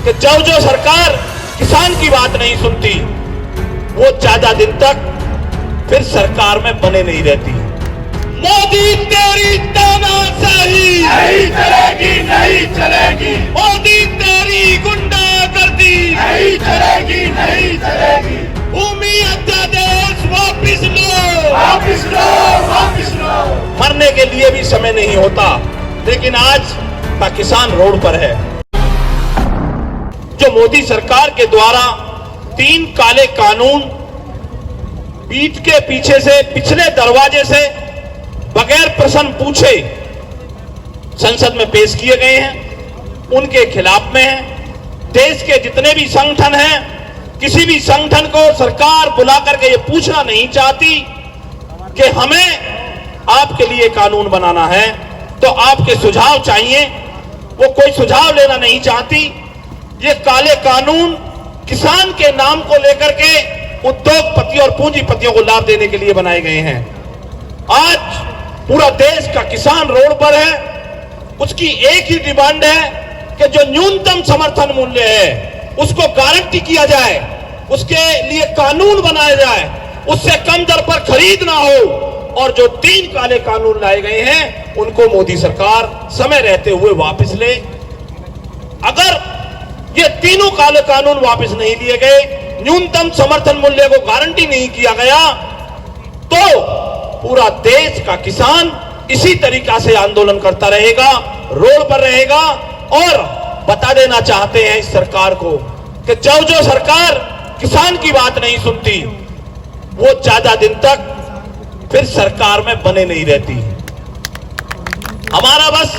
कि जो सरकार किसान की बात नहीं सुनती वो ज्यादा दिन तक फिर सरकार में बने नहीं रहती। मोदी तेरी तानाशाही नहीं चलेगी, नहीं चलेगी, मोदी तेरी गुंडागर्दी नहीं चलेगी, नहीं चलेगी। भूमि अध्यादेश वापिस लो, वापिस लो, वापिस लो। मरने के लिए भी समय नहीं होता, लेकिन आज पाकिस्तान रोड पर है। जो मोदी सरकार के द्वारा 3 काले कानून पीठ के पीछे से पिछले दरवाजे से बगैर प्रश्न पूछे संसद में पेश किए गए हैं, उनके खिलाफ में है। देश के जितने भी संगठन हैं, किसी भी संगठन को सरकार बुला करके ये पूछना नहीं चाहती कि हमें आपके लिए कानून बनाना है तो आपके सुझाव चाहिए, वो कोई सुझाव लेना नहीं चाहती। ये काले कानून किसान के नाम को लेकर के उद्योगपति और पूंजीपतियों को लाभ देने के लिए बनाए गए हैं। आज पूरा देश का किसान रोड पर है, उसकी एक ही डिमांड है कि जो न्यूनतम समर्थन मूल्य है उसको गारंटी किया जाए, उसके लिए कानून बनाया जाए, उससे कम दर पर खरीद ना हो। और जो 3 काले कानून लाए गए हैं उनको मोदी सरकार समय रहते हुए वापस ले। अगर ये तीनों काले कानून वापस नहीं लिए गए, न्यूनतम समर्थन मूल्य को गारंटी नहीं किया गया, तो पूरा देश का किसान इसी तरीका से आंदोलन करता रहेगा, रोड पर रहेगा। और बता देना चाहते हैं इस सरकार को कि जो सरकार किसान की बात नहीं सुनती वो ज्यादा दिन तक फिर सरकार में बने नहीं रहती। हमारा बस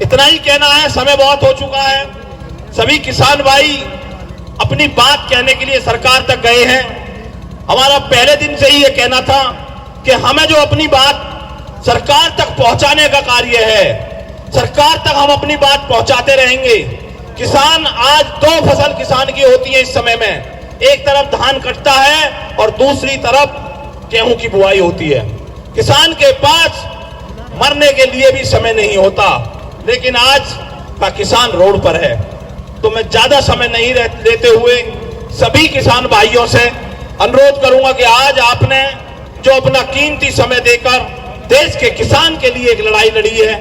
इतना ही कहना है, समय बहुत हो चुका है। सभी किसान भाई अपनी बात कहने के लिए सरकार तक गए हैं। हमारा पहले दिन से ही यह कहना था कि हमें जो अपनी बात सरकार तक पहुंचाने का कार्य है, सरकार तक हम अपनी बात पहुंचाते रहेंगे। किसान आज 2 फसल किसान की होती है इस समय में, एक तरफ धान कटता है और दूसरी तरफ गेहूं की बुआई होती है। किसान के पास मरने के लिए भी समय नहीं होता, लेकिन आज पाकिस्तान रोड पर है। तो मैं ज्यादा समय नहीं लेते हुए सभी किसान भाइयों से अनुरोध करूंगा कि आज आपने जो अपना कीमती समय देकर देश के किसान के लिए एक लड़ाई लड़ी है,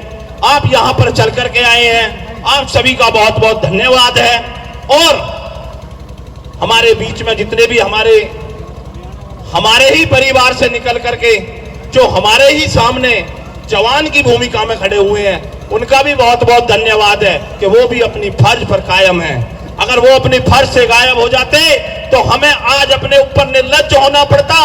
आप यहां पर चल करके आए हैं, आप सभी का बहुत बहुत धन्यवाद है। और हमारे बीच में जितने भी हमारे ही परिवार से निकल करके जो हमारे ही सामने जवान की भूमिका में खड़े हुए हैं, उनका भी बहुत बहुत धन्यवाद है कि वो भी अपनी फर्ज पर कायम है। अगर वो अपनी फर्ज से गायब हो जाते तो हमें आज अपने ऊपर निर्लज्ज होना पड़ता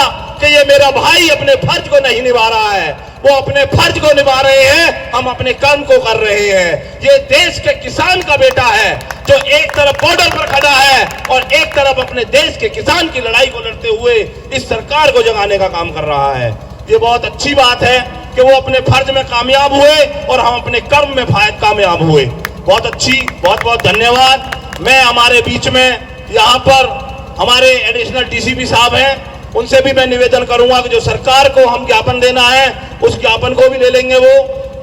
कि ये मेरा भाई अपने फर्ज को नहीं निभा रहा है। वो अपने फर्ज को निभा रहे हैं, हम अपने कर्म को कर रहे हैं। ये देश के किसान का बेटा है जो एक तरफ बॉर्डर पर खड़ा है और एक तरफ अपने देश के किसान की लड़ाई को लड़ते हुए इस सरकार को जगाने का काम कर रहा है। ये बहुत अच्छी बात है कि वो अपने फर्ज में कामयाब हुए और हम अपने कर्म में कामयाब हुए। बहुत अच्छी, बहुत बहुत धन्यवाद। मैं हमारे बीच में यहाँ पर हमारे एडिशनल डीसीपी साहब हैं, उनसे भी मैं निवेदन करूंगा कि जो सरकार को हम ज्ञापन देना है उस ज्ञापन को भी ले लेंगे वो।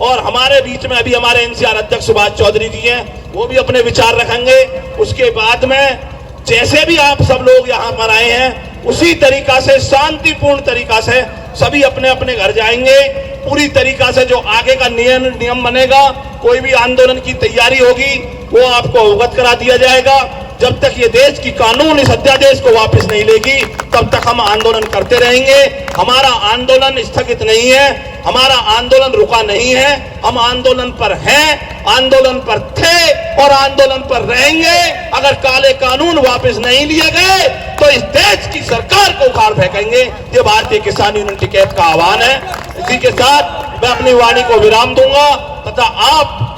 और हमारे बीच में अभी हमारे एनसीआर अध्यक्ष सुभाष चौधरी जी हैं, वो भी अपने विचार रखेंगे। उसके बाद में जैसे भी आप सब लोग यहाँ पर आए हैं उसी तरीका से शांतिपूर्ण तरीका से सभी अपने अपने घर जाएंगे। पूरी तरीका से जो आगे का नियम बनेगा, कोई भी आंदोलन की तैयारी होगी वो आपको अवगत करा दिया जाएगा। जब तक ये देश की कानून इस अध्यादेश को वापस नहीं लेगी तब तक हम आंदोलन करते रहेंगे। हमारा आंदोलन स्थगित नहीं है, हमारा आंदोलन रुका नहीं है, हम आंदोलन पर हैं, आंदोलन पर थे और आंदोलन पर रहेंगे। अगर काले कानून वापस नहीं लिए गए तो इस देश की सरकार को उखाड़ फेंकेंगे। ये भारतीय किसान यूनियन टिकैत का आह्वान है। इसी के साथ मैं अपनी वाणी को विराम दूंगा तथा आप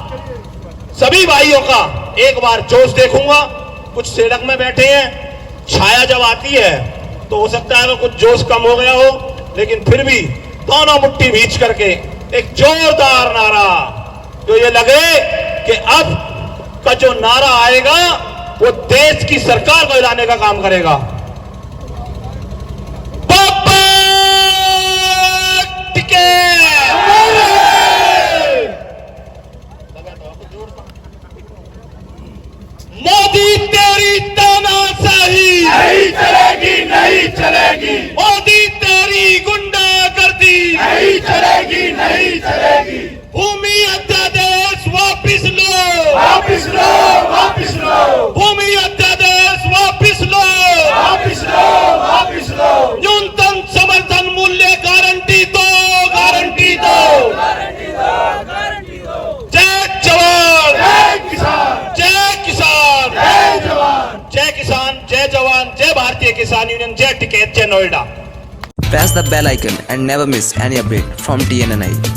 सभी भाइयों का एक बार जोश देखूंगा। कुछ सड़क में बैठे हैं, छाया जब आती है तो हो सकता है कि कुछ जोश कम हो गया हो, लेकिन फिर भी दोनों मुट्ठी भींच करके एक जोरदार नारा, जो ये लगे कि अब का जो नारा आएगा वो देश की सरकार को हिलाने का काम करेगा। मोदी चलेगी नहीं चलेगी मोदी तेरी गुंडागर्दी नहीं चलेगी नहीं चलेगी भूमि अध्यादेश वापिस लो वापिस लो वापिस लो भूमि अध्यादेश वापिस लो वापिस लो वापिस लो न्यूनतम समर्थन मूल्य गारंटी दो गारंटी दो जय जवान जय किसान जय किसान जय जवान जय किसान जय जवान जय भारतीय किसान यूनियन जय टिकैत जय Noida Press the bell icon and never miss any update from TNNI.